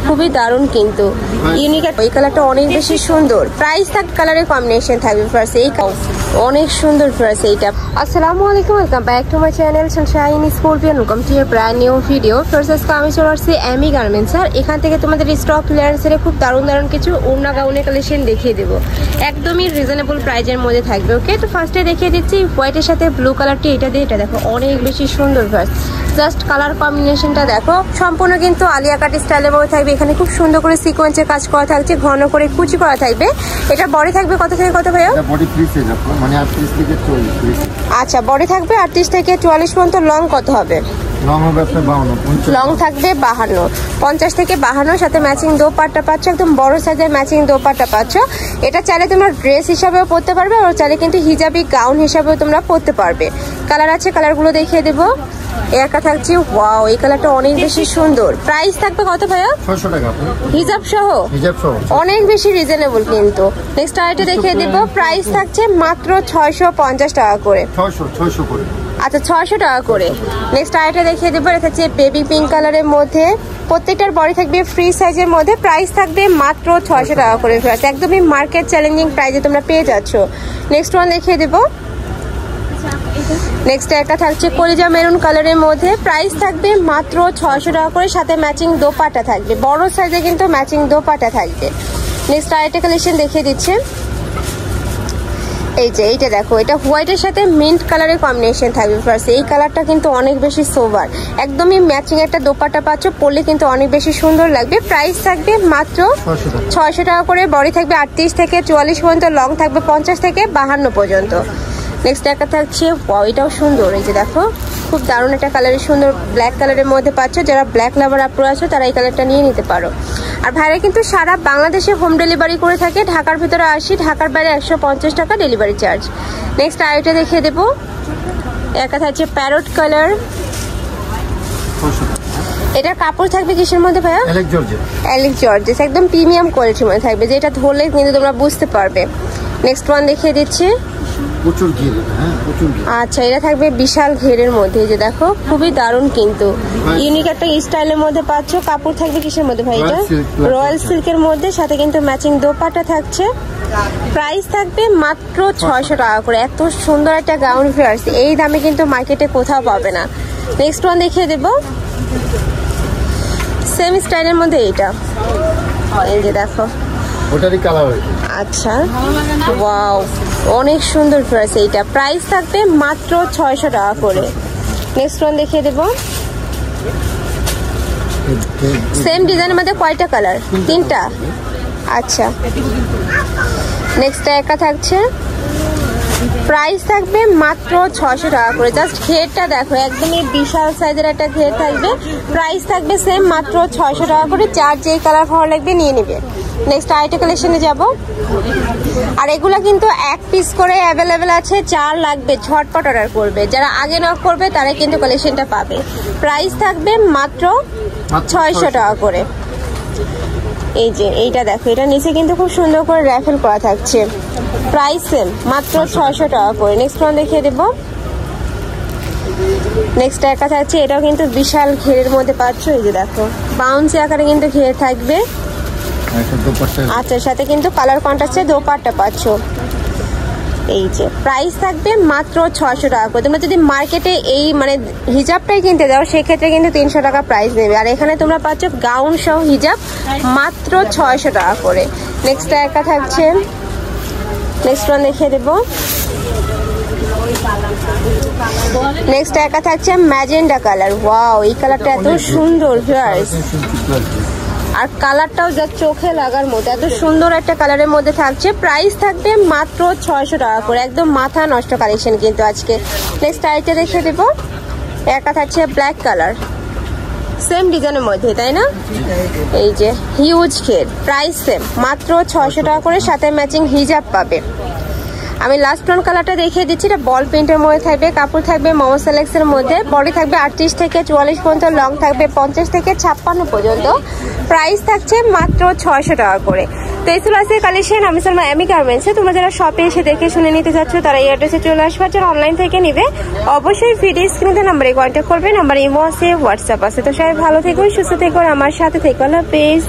খুবই দারুণ কিন্তু ইউনিক। এই কালারটা অনেক বেশি সুন্দর। প্রাইস থাক কালারের কম্বিনেশন থাকবে ফার্স্ট। এই অনেক সুন্দর ফার্স্ট এইটা। আসসালামু আলাইকুম, welcome back to my channel Sunshine scorpion. Welcome to year brand new video. First আজকে আমি চলে আসছি এমি গার্মেন্টস। আর এখান থেকে তোমাদের স্টক ক্লিয়ারেন্সের খুব দারুণ দারুণ কিছু ওড়না গাউনের কালেকশন দেখিয়ে দেবো, একদমই রিজনেবল প্রাইজের মধ্যে থাকবে। ওকে, তো ফার্স্টে দেখিয়ে দিচ্ছি হোয়াইটের সাথে ব্লু কালারটি। এটা দিয়ে এটা দেখো অনেক বেশি সুন্দর ফার্স্ট। জাস্ট কালার কম্বিনেশনটা দেখো, সম্পূর্ণ কিন্তু আলিয়া কাট স্টাইলের মধ্যে থাকবে। এখানে খুব সুন্দর করে সিকোয়েন্সের কাজ করা থাকছে, ঘন করে কুচি করা থাকবে। এটা বডি থাকবে কত থেকে কত ভাইয়া? বডি ফ্রি সাইজ মানে 38 থেকে 40। আচ্ছা, বডি থাকবে 38 থেকে 44 পর্যন্ত। লং কত হবে? লং হবে আপনার 52। লং থাকবে 52, 50 থেকে 52। সাথে ম্যাচিং দোপাট্টা পাচ্ছ, একদম বড় সাইজের ম্যাচিং দোপাট্টা পাচ্ছ। এটা চাইলে তোমরা ড্রেস হিসাবেও পরতে পারবে, আর চাইলে কিন্তু হিজাবি গাউন হিসাবেও তোমরা পরতে পারবে। কালার আছে, কালারগুলো দেখিয়ে দেবো। একটা থাকছে, ওয়াও এই কালারটা অনেক বেশি সুন্দর। প্রাইস থাকবে কত ভাইয়া? 600 টাকা হিজাব সহ। অনেক বেশি রিজনেবল কিন্তু। নেক্সট আইটেম দেখিয়ে দেবো, প্রাইস থাকছে মাত্র 650 টাকা করে। 600 করে। আচ্ছা, 600 টাকা করে। নেক্সট আইটেম দেখিয়ে দেবো, এটা হচ্ছে বেবি পিঙ্ক কালারের মধ্যে। প্রত্যেকটার বডি থাকবে ফ্রি সাইজের মধ্যে। প্রাইস থাকবে মাত্র 600 টাকা করে। একদমই মার্কেট চ্যালেঞ্জিং প্রাইসে তোমরা পেয়ে যাচ্ছ। নেক্সট ওয়ান দেখিয়ে দেবো। নেক্সট একটা থাকছে কলিজা মেরুন কালারের মধ্যে। প্রাইস থাকবে মাত্র 600 টাকা করে। সাথে ম্যাচিং দোপাট্টা থাকবে, বড় সাইজে কিন্তু ম্যাচিং দোপাট্টা থাকবে। নেক্সট আরেকটা কালেকশন দেখিয়ে দিচ্ছে। এই যে এইটা দেখো, এটা হোয়াইটের সাথে মিন্ট কালারের কম্বিনেশন থাকবে ফার্স্ট। এই কালারটা কিন্তু অনেক বেশি সোবার, একদমই ম্যাচিং একটা দোপাট্টা পাচ্ছ, পরলে কিন্তু অনেক বেশি সুন্দর লাগবে। প্রাইস থাকবে মাত্র 600 টাকা করে। বডি থাকবে 38 থেকে 44 পর্যন্ত, লং থাকবে 50 থেকে 52 পর্যন্ত। নেক্সট একটা থাকছে, এটাও সুন্দর। এই যে দেখো, খুব দারুণ একটা কালারের সুন্দর ব্ল্যাক কালারের মধ্যে পাচ্ছ। যারা ব্ল্যাক লাভার আপুরা আছো তারা এই কালারটা নিয়ে নিতে পারো। আর ভাইরা কিন্তু সারা বাংলাদেশে হোম ডেলিভারি করে থাকে। ঢাকার ভিতরে 80, ঢাকার বাইরে 150 টাকা ডেলিভারি চার্জ। নেক্সট আরেকটা দেখিয়ে দেবো। একটা থাকছে প্যারট কালার। এটার কাপড় থাকবে কিসের মধ্যে ভাইয়া? অ্যালেক্স জর্জেস, একদম প্রিমিয়াম কোয়ালিটির মধ্যে থাকবে, যেটা ধরলে কিন্তু তোমরা বুঝতে পারবে। নেক্সট ওয়ান দেখিয়ে দিচ্ছি। আচ্ছা, এটা থাকবে বিশাল ঘেরের মধ্যে। যে দেখো, খুবই দারুণ কিন্তু ইউনিক একটা স্টাইলের মধ্যে পাচ্ছ। কাপড় থাকবে কিসের মধ্যে ভাই? এটা রয়্যাল সিল্কের মধ্যে, সাথে কিন্তু ম্যাচিং দোপাট্টা থাকছে। প্রাইস থাকবে মাত্র 600 টাকা করে। এত সুন্দর একটা গাউন ফিয়ার্স এই দামে কিন্তু মার্কেটে কোথাও পাবে না। নেক্সট ওয়ান দেখিয়ে দেবো, সেম স্টাইলের মধ্যে এইটা। এই যে দেখো, ওটারই কালার। আচ্ছা, ওয়াও অনেক সুন্দর ফ্রেস এইটা। প্রাইস থাকবে মাত্র 600 টাকা করে। নেক্সট ওয়ান দেখিয়ে দেব। সেম ডিজাইনের মধ্যে কয়টা কালার? 3টা। আচ্ছা, নেক্সট একটা থাকছে, প্রাইস থাকবে মাত্র 600 টাকা করে। জাস্ট ঘেরটা দেখো, একদমই বিশাল সাইজের একটা ঘের থাকবে। প্রাইস থাকবে সেম মাত্র 600 টাকা করে। যার যেই কালার ভালো লাগবে নিয়ে নেবে। নেক্সট আইটেম কালেকশনে যাব। আর এগুলা কিন্তু এক পিস করে অ্যাভেলেবেল আছে, যার লাগবে ঝটপট অর্ডার করবে। যারা আগে নক করবে তারা কিন্তু কালেকশনটা পাবে। প্রাইস থাকবে মাত্র 600 টাকা করে। এই যে এইটা দেখো, এটা নিচে কিন্তু খুব সুন্দর করে র্যাফেল করা থাকছে। প্রাইস সেম মাত্র 600 টাকা করে। নেক্সট ওয়ান দেখিয়ে দেব। নেক্সট একটা থাকছে, এটাও কিন্তু বিশাল ঘেরের মধ্যে পাচ্ছ। এই যে দেখো, বাউন্সি আকারে কিন্তু ঘের থাকবে। আচ্ছা, সাথে কিন্তু কালার কন্ট্রাস্টে দোপাট্টা পাচ্ছ। এই যে প্রাইস থাকবে মাত্র 600 টাকা করে। তোমরা যদি মার্কেটে এই মানে হিজাবটাই কিনতে যাও সেক্ষেত্রে কিন্তু 300 টাকা প্রাইস নেবে। আর এখানে তোমরা পাচ্ছ গাউন সহ হিজাব মাত্র 600 টাকা করে। নেক্সট একটা থাকছে, নেক্সট ওয়ান দেখিয়ে দেবো। নেক্সট একটা থাকছে ম্যাজেন্ডা কালার। ওয়াও এই কালারটা এত সুন্দর ভিউয়ার্স, আর কালারটাও যা চোখে লাগার মতো। এত সুন্দর একটা কালারের মধ্যে থাকছে। প্রাইস থাকবে মাত্র 600 টাকা করে। একদম মাথা নষ্ট কালেকশন কিন্তু আজকে। নেক্সট আইটা দেখে দেব। একটা থাকছে ব্ল্যাক কালার, সেম ডিজাইনের মধ্যে, তাই না? এই যে হিউজ ঘের। প্রাইস সেম মাত্র 600 টাকা করে। সাথে ম্যাচিং হিজাব পাবে। আমি লাস্ট ওয়ান কালারটা দেখিয়ে দিচ্ছি। এটা বল প্রিন্টের মধ্যে থাকবে। কাপড় থাকবে মোমো সেলেক্সের মধ্যে। বডি থাকবে 38 থেকে 44 পর্যন্ত, লং থাকবে 50 থেকে 56 পর্যন্ত। প্রাইস থাকছে মাত্র 600 টাকা করে। তো এই ছিল আজকে কালেকশন আমি সালমা এমি গার্মেন্টসে। তোমরা যারা শপে এসে দেখে শুনে নিতে চাচ্ছ তারা এই অ্যাড্রেসে চলে আসবে। যারা অনলাইন থেকে নিবে অবশ্যই ভিডিও স্ক্রিনে নাম্বারে কন্ট্যাক্ট করবে। নাম্বার ইমো আছে, হোয়াটসঅ্যাপ আছে। তো সবাই ভালো থেকো, সুস্থ থেকো, আমার সাথে থেকো। আল্লাহ হাফেজ।